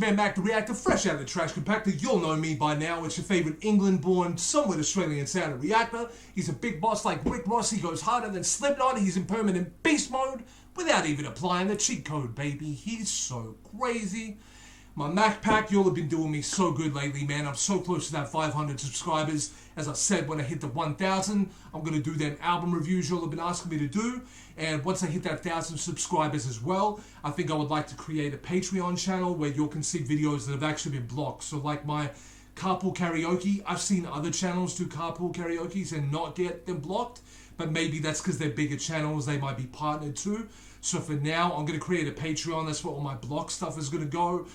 man Mac the Reactor, fresh out of the trash compactor. You'll know me by now. It's your favorite England-born, somewhat Australian-sounding Reactor. He's a big boss like Rick Ross. He goes harder than Slipknot. He's in permanent beast mode without even applying the cheat code, baby. He's so crazy. My Mac Pack, y'all have been doing me so good lately, man. I'm so close to that 500 subscribers. As I said, when I hit the 1,000, I'm going to do them album reviews y'all have been asking me to do. And once I hit that 1,000 subscribers as well, I think I would like to create a Patreon channel where y'all can see videos that have actually been blocked. So like my carpool karaoke, I've seen other channels do carpool karaokes and not get them blocked. But maybe that's because they're bigger channels. They might be partnered too. So for now, I'm going to create a Patreon. That's where all my block stuff is going to go.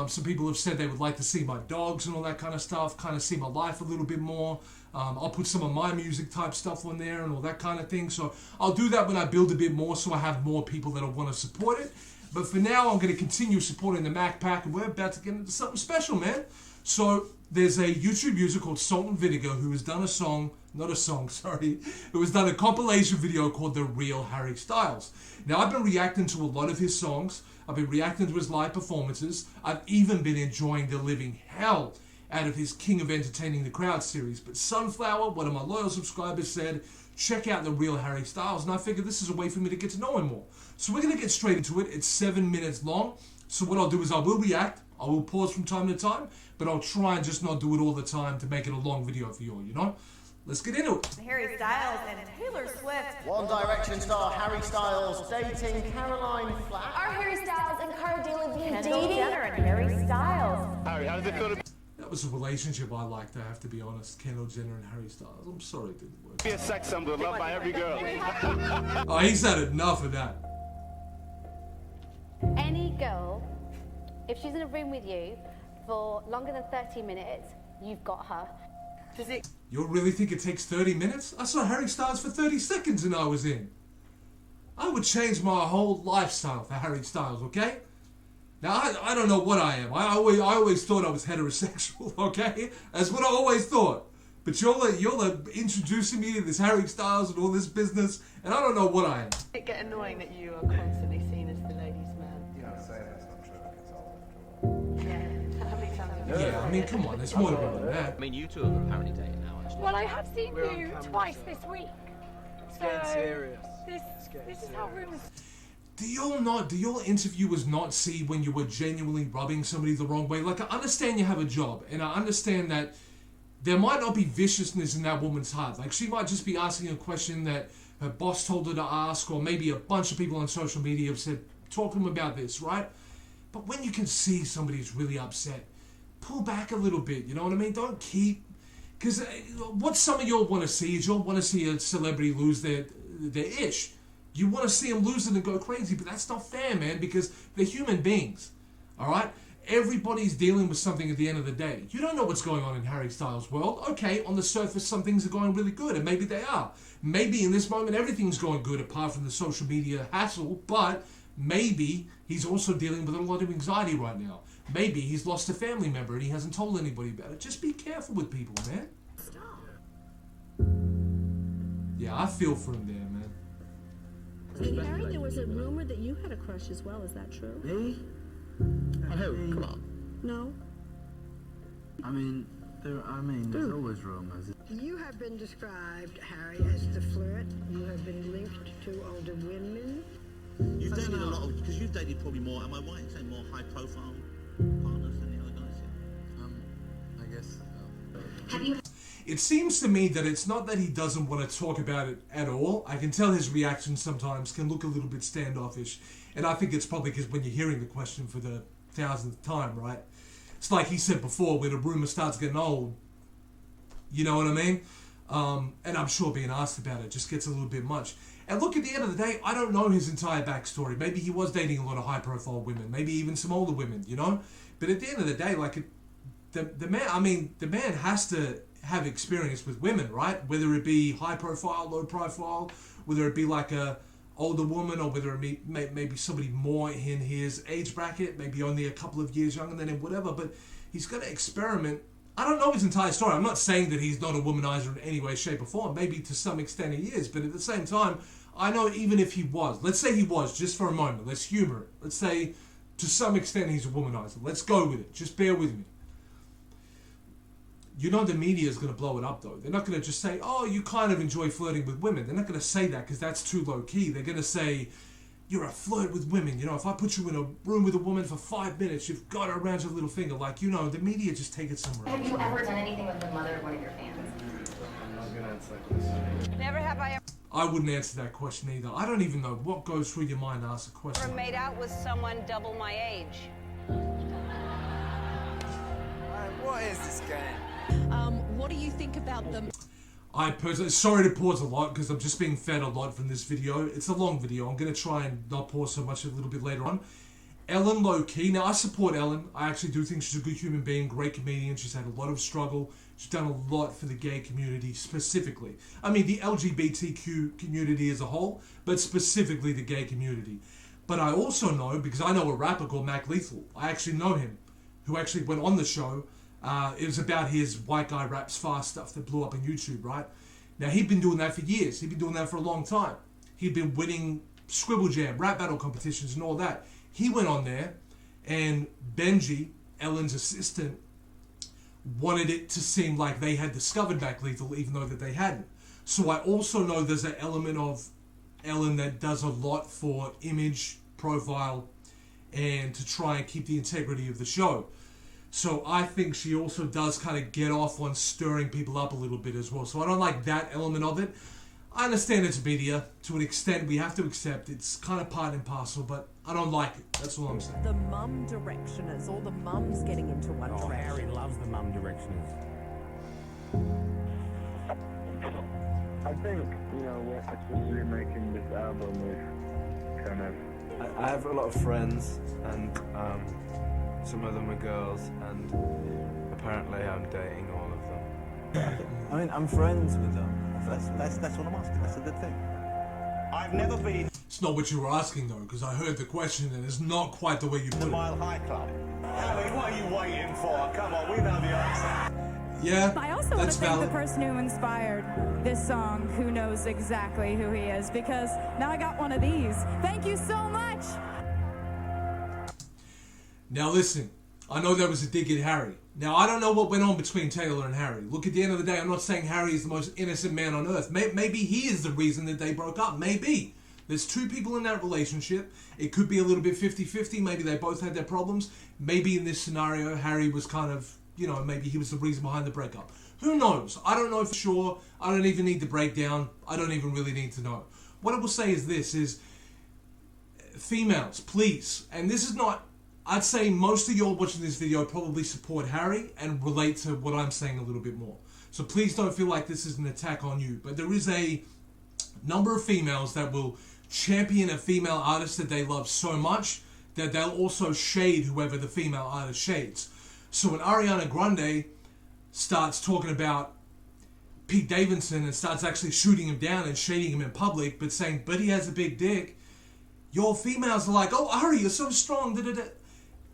Some people have said they would like to see my dogs and all that kind of stuff, kind of see my life a little bit more. I'll put some of my music type stuff on there and all that kind of thing. So I'll do that when I build a bit more so I have more people that'll want to support it. But for now, I'm going to continue supporting the Mac Pack, and we're about to get into something special, man. So there's a YouTube user called Salt and Vinegar who has done who has done a compilation video called The Real Harry Styles. Now, I've been reacting to a lot of his songs. I've been reacting to his live performances. I've even been enjoying the living hell out of his King of Entertaining the Crowd series. But Sunflower, one of my loyal subscribers, said, check out The Real Harry Styles. And I figured this is a way for me to get to know him more. So we're going to get straight into it. It's 7 minutes long. So what I'll do is I will react. I will pause from time to time. But I'll try and just not do it all the time to make it a long video for you all, you know? Let's get into it. Harry Styles and Taylor Swift. One Direction star Harry Styles dating Caroline Flack. Are Harry Styles and Cara Delevingne Kendall dating? Jenner and Harry Styles. Harry, how does it feel to That was a relationship I liked, I have to be honest. Kendall Jenner and Harry Styles. I'm sorry it didn't work. be a sex symbol loved by every girl? Oh, he's had enough of that. Any girl, if she's in a room with you for longer than 30 minutes, you've got her. Does it? You really think it takes 30 minutes? I saw Harry Styles for 30 seconds and I was in. I would change my whole lifestyle for Harry Styles, okay? Now, I don't know what I am. I always thought I was heterosexual, okay? That's what I always thought. But you're introducing me to this Harry Styles and all this business, and I don't know what I am. It get annoying that you are constantly seen as the ladies' man. You know, saying that's not true because I'll after all. Yeah. How many times have you Yeah, I mean, come on, there's more to it than that. I mean, you two are apparently dating now, actually. Well, I have seen you twice this week. So getting serious. This is how rumors. Do y'all interviewers not see when you were genuinely rubbing somebody the wrong way? Like, I understand you have a job, and I understand that there might not be viciousness in that woman's heart. Like, she might just be asking a question that her boss told her to ask, or maybe a bunch of people on social media have said, talk to them about this, right? But when you can see somebody's really upset, pull back a little bit, you know what I mean? Don't keep... Because what some of y'all want to see is y'all want to see a celebrity lose their ish. You want to see them lose it and go crazy, but that's not fair, man, because they're human beings, all right? Everybody's dealing with something at the end of the day. You don't know what's going on in Harry Styles' world. Okay, on the surface, some things are going really good, and maybe they are. Maybe in this moment, everything's going good apart from the social media hassle, but maybe he's also dealing with a lot of anxiety right now. Maybe he's lost a family member and he hasn't told anybody about it. Just be careful with people, man. Yeah, I feel for him there, man. And Harry, there was a rumor that you had a crush as well. Is that true? Me? Who? Come on. No. I mean, there's always rumors. You have been described, Harry, as the flirt. You have been linked to older women. You've dated a lot of, because you've dated probably more, am I right in saying more high-profile partners than the other guys? I guess so. Have you? It seems to me that it's not that he doesn't want to talk about it at all. I can tell his reactions sometimes can look a little bit standoffish. And I think it's probably because when you're hearing the question for the 1000th time, right? It's like he said before, when a rumor starts getting old, you know what I mean? And I'm sure being asked about it just gets a little bit much. And look, at the end of the day, I don't know his entire backstory. Maybe he was dating a lot of high-profile women, maybe even some older women, you know? But at the end of the day, like, the man has to have experience with women, right? Whether it be high-profile, low-profile, whether it be like a older woman, or whether it be maybe somebody more in his age bracket, maybe only a couple of years younger than him, whatever. But he's got to experiment. I don't know his entire story. I'm not saying that he's not a womanizer in any way, shape, or form. Maybe to some extent he is. But at the same time, I know even if he was, let's say he was, just for a moment, let's humor it. Let's say to some extent he's a womanizer. Let's go with it. Just bear with me. You know the media is going to blow it up though. They're not going to just say, oh, you kind of enjoy flirting with women. They're not going to say that because that's too low key. They're going to say, you're a flirt with women. You know, if I put you in a room with a woman for 5 minutes, you've got her around your little finger. Like, you know, the media just take it somewhere else. Have you ever done anything with the mother of one of your fans? I'm not gonna answer that question. Never have I I wouldn't answer that question either. I don't even know what goes through your mind to ask a question. ever made out with someone double my age. What is this game? What do you think about them? I personally, sorry to pause a lot because I'm just being fed a lot from this video. It's a long video. I'm going to try and not pause so much a little bit later on. Ellen low-key. Now, I support Ellen. I actually do think she's a good human being, great comedian. She's had a lot of struggle. She's done a lot for the gay community specifically. I mean, the LGBTQ community as a whole, but specifically the gay community. But I also know, because I know a rapper called Mac Lethal. I actually know him, who actually went on the show. It was about his white guy raps fast stuff that blew up on YouTube, right? Now, he'd been doing that for years. He'd been doing that for a long time. He'd been winning Scribble Jam, rap battle competitions and all that. He went on there, and Benji, Ellen's assistant, wanted it to seem like they had discovered Mac Lethal, even though that they hadn't. So I also know there's an element of Ellen that does a lot for image, profile, and to try and keep the integrity of the show. So I think she also does kind of get off on stirring people up a little bit as well. So I don't like that element of it. I understand it's media. To an extent, we have to accept it's kind of part and parcel, but I don't like it. That's all I'm saying. The mum directioners, all the mums getting into one direction. Harry loves the mum directioners. I think, you know, especially making this album with kind of... I have a lot of friends, and some of them are girls, and apparently I'm dating all of them. I mean, I'm friends with them. That's what I'm asking. That's a good thing. I've never been It's not what you were asking though, because I heard the question and it's not quite the way you put it. Mile High Club. Harry, what are you waiting for? Come on, we know the answer. Yeah, I also want that's to thank valid. the person who inspired this song, who knows exactly who he is, because now I got one of these. Thank you so much. Now listen, I know that was a dig at Harry. Now I don't know what went on between Taylor and Harry. Look, at the end of the day, I'm not saying Harry is the most innocent man on earth. Maybe he is the reason that they broke up. Maybe. There's two people in that relationship. It could be a little bit 50-50. Maybe they both had their problems. Maybe in this scenario, Harry was kind of, you know, maybe he was the reason behind the breakup. Who knows? I don't know for sure. I don't even need the breakdown. I don't even really need to know. What I will say is this, is females, please, and this is not, I'd say most of y'all watching this video probably support Harry and relate to what I'm saying a little bit more. So please don't feel like this is an attack on you. But there is a number of females that will champion a female artist that they love so much that they'll also shade whoever the female artist shades. So when Ariana Grande starts talking about Pete Davidson and starts actually shooting him down and shading him in public, but saying, but he has a big dick, your females are like, oh, Ari, you're so strong. Da-da-da.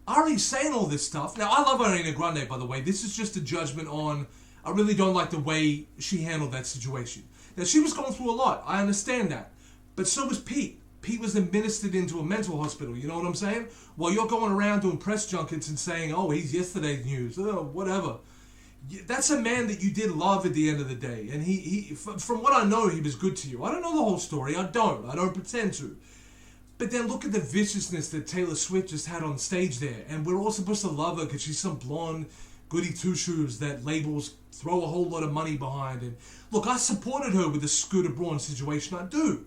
Ari's saying all this stuff. Now, I love Ariana Grande, by the way. This is just a judgment on, I really don't like the way she handled that situation. Now, she was going through a lot. I understand that. But so was Pete. Pete was administered into a mental hospital. You know what I'm saying? While you're going around doing press junkets and saying, oh, he's yesterday's news. Oh, whatever. That's a man that you did love at the end of the day. And he from what I know, he was good to you. I don't know the whole story. I don't pretend to. But then look at the viciousness that Taylor Swift just had on stage there. And we're all supposed to love her because she's some blonde goody two-shoes that labels throw a whole lot of money behind. And look, I supported her with the Scooter Braun situation. I do.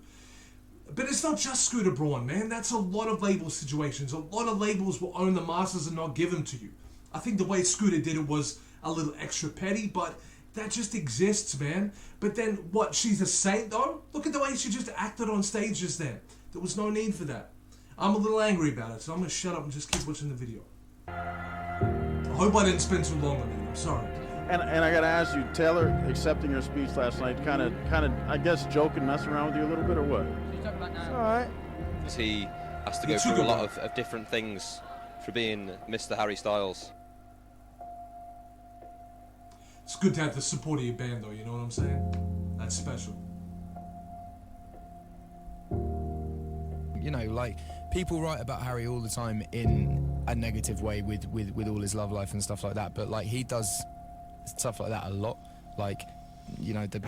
But it's not just Scooter Braun, man. That's a lot of label situations. A lot of labels will own the masters and not give them to you. I think the way Scooter did it was a little extra petty, but that just exists, man. But then, what, she's a saint, though? Look at the way she just acted on stage just then. There was no need for that. I'm a little angry about it, so I'm going to shut up and just keep watching the video. I hope I didn't spend too long on it. I'm sorry. And I got to ask you, Taylor accepting your speech last night, kind of, I guess, joking, messing around with you a little bit, or what? It's all right. He has to go through a lot of different things for being Mr. Harry Styles. It's good to have the support of your band, though, you know what I'm saying? That's special. You know, like, people write about Harry all the time in a negative way with all his love life and stuff like that, but like he does stuff like that a lot, like, you know, the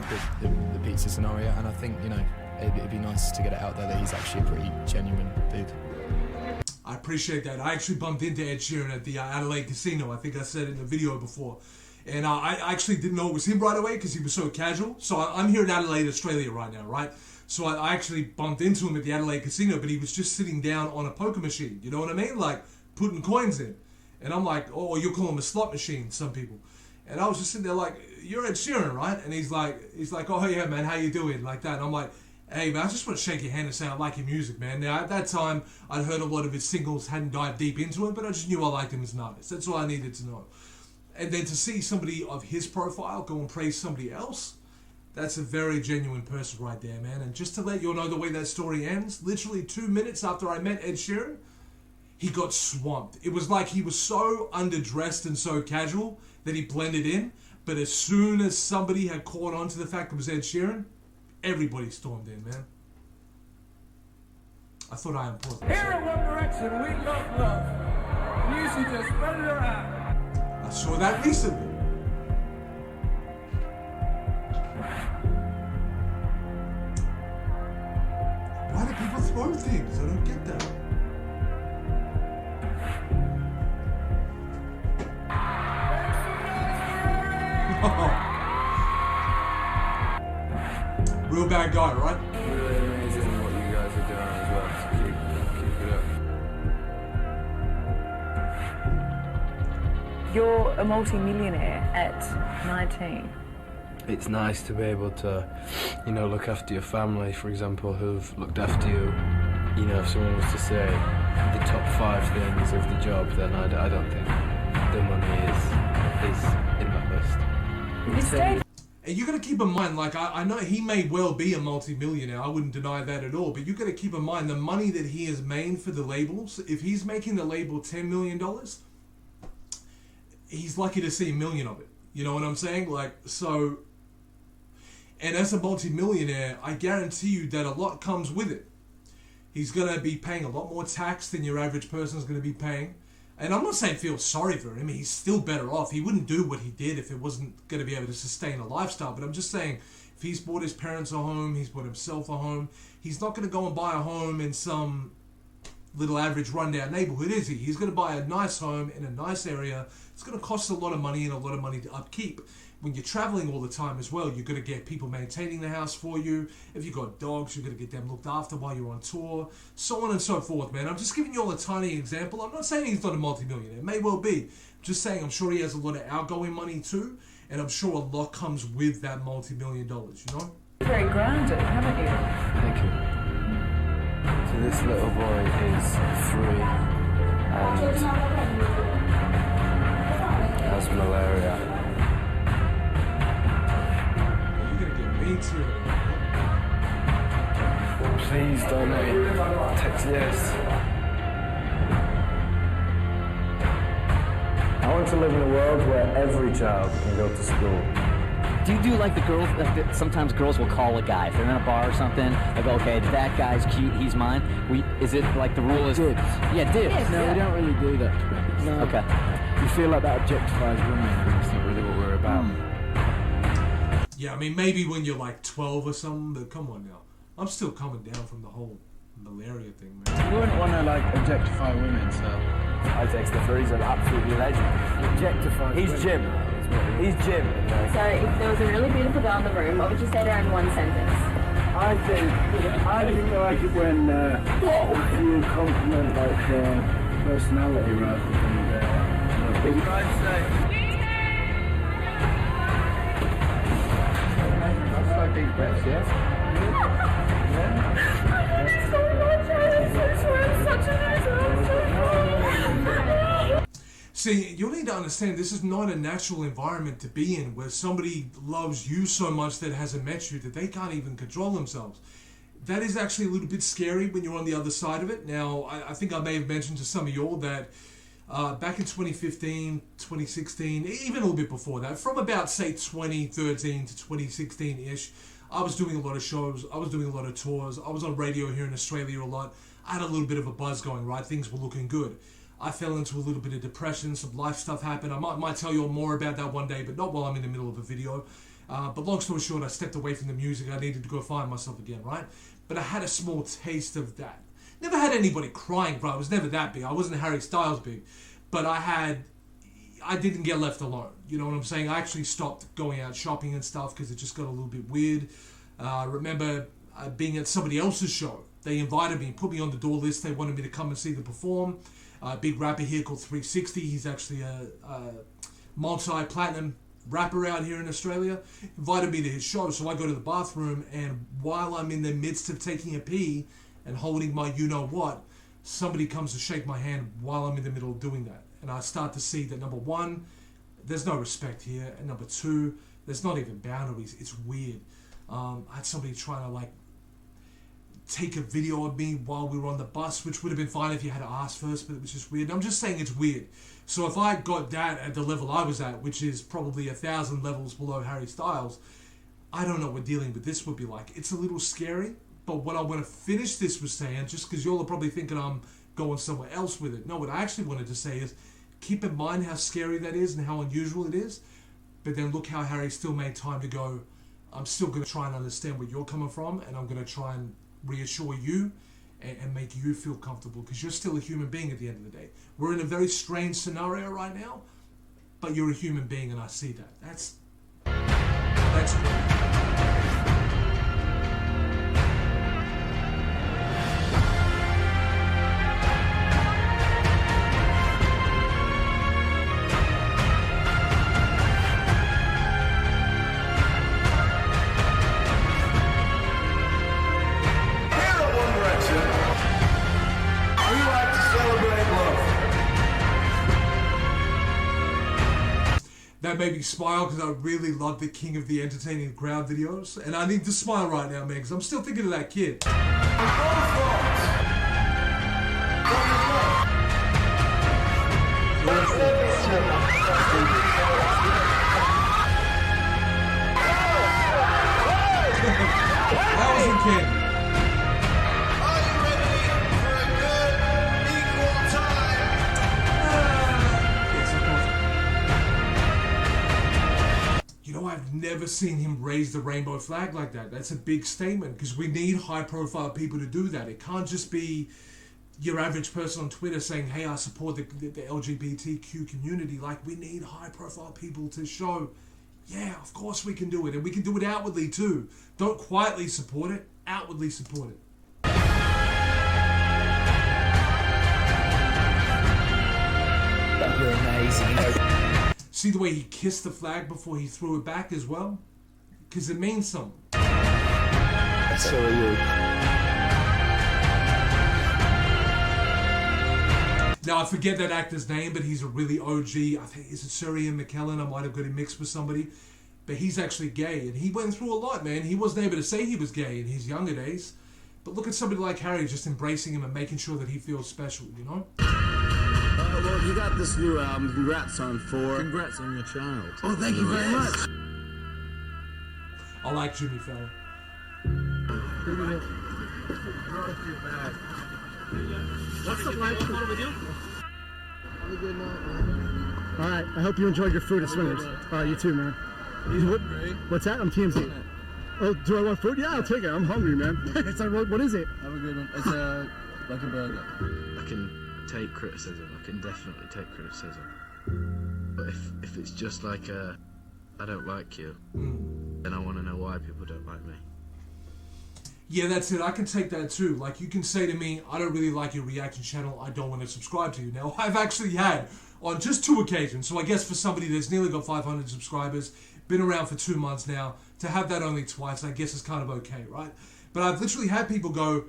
pizza scenario, and I think, you know, it'd be nice to get it out there that he's actually a pretty genuine dude. I appreciate that. I actually bumped into Ed Sheeran at the Adelaide Casino. I think I said it in the video before. And I actually didn't know it was him right away because he was so casual. So I'm here in Adelaide, Australia right now, right? So I actually bumped into him at the Adelaide Casino, but he was just sitting down on a poker machine. You know what I mean? Like, putting coins in. And I'm like, oh, you call him a slot machine, some people. And I was just sitting there like, you're Ed Sheeran, right? And he's like, oh yeah, man, how you doing? Like that. And I'm like, hey, man, I just want to shake your hand and say I like your music, man. Now, at that time, I'd heard a lot of his singles, hadn't dived deep into it, but I just knew I liked him as an artist. That's all I needed to know. And then to see somebody of his profile go and praise somebody else, that's a very genuine person right there, man. And just to let you all know the way that story ends, literally 2 minutes after I met Ed Sheeran, he got swamped. It was like he was so underdressed and so casual that he blended in, but as soon as somebody had caught on to the fact it was Ed Sheeran, everybody stormed in, man. I thought I imposed Here at One Direction, we love. You should just spread it around. I saw that recently. Why do people throw things? I don't get that. Real bad guy, right? Really amazing what you guys are doing as well. So keep it up. You're a multi-millionaire at 19. It's nice to be able to, you know, look after your family, for example, who've looked after you. You know, if someone was to say the top 5 things of the job, then I don't think the money is in that list. And you got to keep in mind, like, I know he may well be a multi-millionaire. I wouldn't deny that at all. But you got to keep in mind the money that he has made for the labels. If he's making the label $10 million, he's lucky to see $1 million of it. You know what I'm saying? Like, so... And as a multi-millionaire, I guarantee you that a lot comes with it. He's going to be paying a lot more tax than your average person is going to be paying. And I'm not saying feel sorry for him. He's still better off. He wouldn't do what he did if it wasn't going to be able to sustain a lifestyle. But I'm just saying, if he's bought his parents a home, he's bought himself a home, he's not going to go and buy a home in some little average rundown neighborhood, is he? He's going to buy a nice home in a nice area. It's going to cost a lot of money and a lot of money to upkeep. When you're traveling all the time as well, you're going to get people maintaining the house for you. If you've got dogs, you're going to get them looked after while you're on tour. So on and so forth, man. I'm just giving you all a tiny example. I'm not saying he's not a multi-millionaire. It may well be. I'm just saying I'm sure he has a lot of outgoing money too. And I'm sure a lot comes with that multi-million dollars, you know? Very grounded, haven't you? Thank you. So this little boy is 3 and has malaria. Please donate. Text yes. I want to live in a world where every child can go to school. Do you do like the girls, sometimes girls will call a guy, if they're in a bar or something, they go, okay, that guy's cute, he's mine. Is it like the rule is... Dibs. Yeah, dibs. No, we don't really do that. No. Okay. We feel like that objectifies women, and that's not really what we're about. Yeah, I mean, maybe when you're like 12 or something, but come on now. I'm still coming down from the whole malaria thing, man. We wouldn't want to, like, objectify women, so... I text the he's an absolutely legend. Objectify He's women. Jim. He's Jim. So if there was a really beautiful girl in the room, what would you say to her in one sentence? I think like it when you compliment like their personality rather than What would I say? That's like big breaths, yeah? See, you need to understand this is not a natural environment to be in where somebody loves you so much that hasn't met you that they can't even control themselves. That is actually a little bit scary when you're on the other side of it. Now, I think I may have mentioned to some of you all that back in 2015, 2016, even a little bit before that, from about, say, 2013 to 2016-ish, I was doing a lot of shows, I was doing a lot of tours, I was on radio here in Australia a lot. I had a little bit of a buzz going, right? Things were looking good. I fell into a little bit of depression, some life stuff happened. I might tell you all more about that one day, but not while I'm in the middle of a video. But long story short, I stepped away from the music. I needed to go find myself again, right? But I had a small taste of that. Never had anybody crying, bro. I was never that big. I wasn't Harry Styles big. But I didn't get left alone. You know what I'm saying? I actually stopped going out shopping and stuff because it just got a little bit weird. I remember being at somebody else's show. They invited me, put me on the door list. They wanted me to come and see them perform. A big rapper here called 360. He's actually a multi-platinum rapper out here in Australia. Invited me to his show. So I go to the bathroom, and while I'm in the midst of taking a pee and holding my you-know-what, somebody comes to shake my hand while I'm in the middle of doing that. And I start to see that, number one, there's no respect here. And number two, there's not even boundaries. It's weird. I had somebody trying to, like, take a video of me while we were on the bus, which would have been fine if you had to ask first, but it was just weird. And I'm just saying it's weird. So if I got that at the level I was at, which is probably 1,000 levels below Harry Styles, I don't know what dealing with this would be like. It's a little scary, but what I want to finish this with saying, just because y'all are probably thinking I'm going somewhere else with it. No, what I actually wanted to say is, keep in mind how scary that is and how unusual it is, but then look how Harry still made time to go, I'm still going to try and understand where you're coming from, and I'm going to try and reassure you and make you feel comfortable, because you're still a human being at the end of the day. We're in a very strange scenario right now, but you're a human being, and I see that. That's great. That made me smile because I really love the King of the Entertaining Crowd videos. And I need to smile right now, man, because I'm still thinking of that kid. That was a kid. You know, I've never seen him raise the rainbow flag like that. That's a big statement, because we need high-profile people to do that. It can't just be your average person on Twitter saying, hey, I support the LGBTQ community. Like, we need high-profile people to show, yeah, of course we can do it. And we can do it outwardly, too. Don't quietly support it, outwardly support it. You're amazing. See the way he kissed the flag before he threw it back as well? Because it means something. So are you. Now, I forget that actor's name, but he's a really OG. I think, is it Sir Ian McKellen? I might have got him mixed with somebody. But he's actually gay, and he went through a lot, man. He wasn't able to say he was gay in his younger days. But look at somebody like Harry just embracing him and making sure that he feels special, you know? Well, you got this new album. Congrats on 4. Congrats on your child. Oh, thank you very much. I like Jimmy Fallon. What's up, life? With you? Have a good night, man. All right, I hope you enjoyed your food at Swingers. All right, you too, man. What's that? I'm TMZ. Oh, do I want food? Yeah, I'll take it. I'm hungry, man. It's like, what is it? Have a good one. It's like a burger. I can take criticism. I can definitely take criticism. But if it's just like I don't like you, then I want to know why people don't like me. Yeah, that's it. I can take that too. Like, you can say to me, I don't really like your reaction channel. I don't want to subscribe to you. Now, I've actually had on just 2 occasions. So I guess for somebody that's nearly got 500 subscribers, been around for 2 months now, to have that only twice, I guess is kind of okay, right? But I've literally had people go,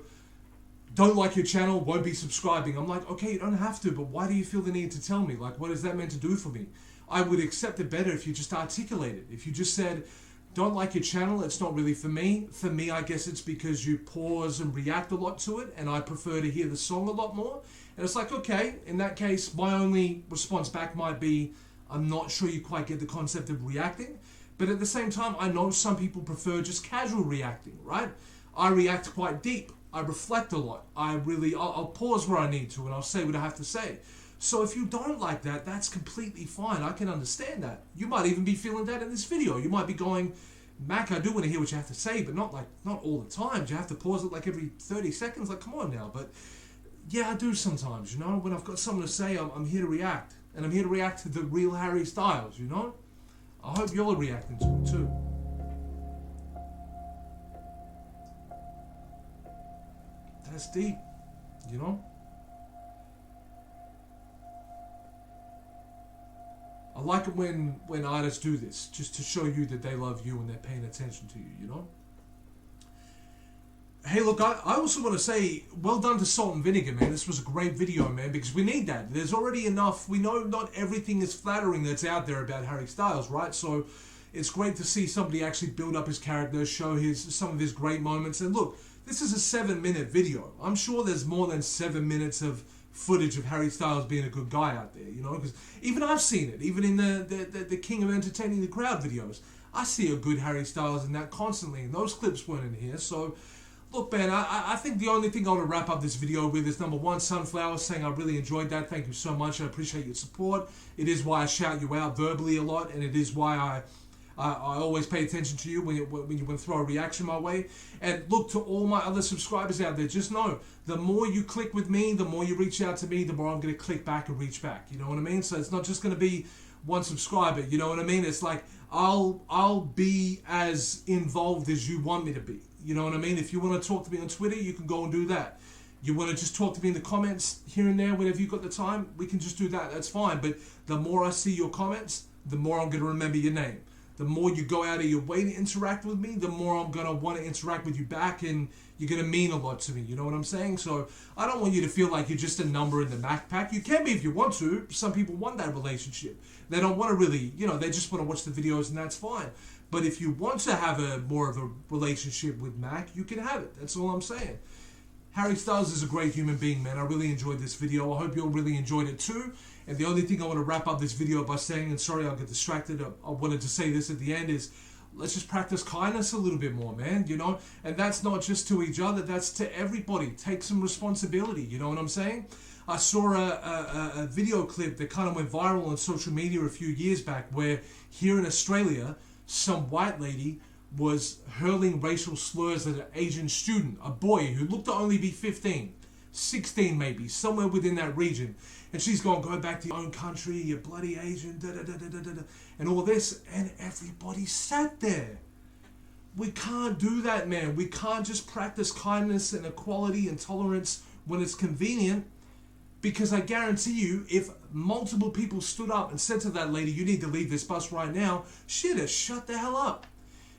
don't like your channel, won't be subscribing. I'm like, okay, you don't have to, but why do you feel the need to tell me? Like, what is that meant to do for me? I would accept it better if you just articulated. If you just said, don't like your channel, it's not really for me. For me, I guess it's because you pause and react a lot to it, and I prefer to hear the song a lot more. And it's like, okay, in that case, my only response back might be, I'm not sure you quite get the concept of reacting. But at the same time, I know some people prefer just casual reacting, right? I react quite deep. I reflect a lot. I'll pause where I need to, and I'll say what I have to say. So if you don't like that, that's completely fine. I can understand that. You might even be feeling that in this video. You might be going, Mac, I do want to hear what you have to say, but not all the time. You have to pause it like every 30 seconds. Like, come on now. But yeah, I do sometimes, you know. When I've got something to say, I'm here to react. And I'm here to react to the real Harry Styles, you know. I hope you're reacting to him too. That's deep, you know. I like it when artists do this, just to show you that they love you and they're paying attention to you, you know? Hey, look, I also want to say, well done to Salt and Vinegar, man. This was a great video, man, because we need that. There's already enough. We know not everything is flattering that's out there about Harry Styles, right? So it's great to see somebody actually build up his character, show some of his great moments. And look, this is a 7-minute video. I'm sure there's more than 7 minutes of footage of Harry Styles being a good guy out there, you know, because even I've seen it, even in the King of Entertaining the Crowd videos. I see a good Harry Styles in that constantly, and those clips weren't in here. So look, man, I think the only thing I want to wrap up this video with is number one, Sunflower, saying I really enjoyed that. Thank you so much. I appreciate your support. It is why I shout you out verbally a lot, and it is why I always pay attention to you when you want to throw a reaction my way. And look, to all my other subscribers out there, just know, the more you click with me, the more you reach out to me, the more I'm going to click back and reach back. You know what I mean? So it's not just going to be one subscriber. You know what I mean? It's like, I'll be as involved as you want me to be. You know what I mean? If you want to talk to me on Twitter, you can go and do that. You want to just talk to me in the comments here and there, whenever you've got the time, we can just do that. That's fine. But the more I see your comments, the more I'm going to remember your name. The more you go out of your way to interact with me, the more I'm going to want to interact with you back, and you're going to mean a lot to me. You know what I'm saying? So I don't want you to feel like you're just a number in the Mac pack. You can be if you want to. Some people want that relationship. They don't want to really, you know, they just want to watch the videos, and that's fine. But if you want to have more of a relationship with Mac, you can have it. That's all I'm saying. Harry Styles is a great human being, man. I really enjoyed this video. I hope you all really enjoyed it too. And the only thing I want to wrap up this video by saying, and sorry I'll get distracted, I wanted to say this at the end, is let's just practice kindness a little bit more, man, you know? And that's not just to each other, that's to everybody. Take some responsibility, you know what I'm saying? I saw a video clip that kind of went viral on social media a few years back, where here in Australia, some white lady was hurling racial slurs at an Asian student, a boy who looked to only be 15, 16 maybe, somewhere within that region. And she's going, go back to your own country, you bloody Asian, and all this. And everybody sat there. We can't do that, man. We can't just practice kindness and equality and tolerance when it's convenient. Because I guarantee you, if multiple people stood up and said to that lady, you need to leave this bus right now, she'd have shut the hell up.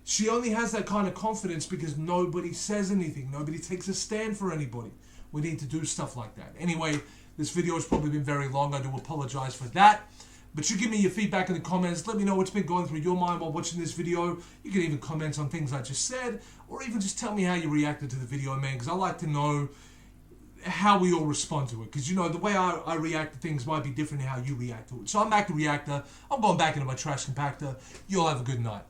She only has that kind of confidence because nobody says anything. Nobody takes a stand for anybody. We need to do stuff like that. Anyway, this video has probably been very long. I do apologize for that. But you give me your feedback in the comments. Let me know what's been going through your mind while watching this video. You can even comment on things I just said, or even just tell me how you reacted to the video, man, because I like to know how we all respond to it. Because, you know, the way I react to things might be different than how you react to it. So I'm back to Reactor. I'm going back into my trash compactor. You all have a good night.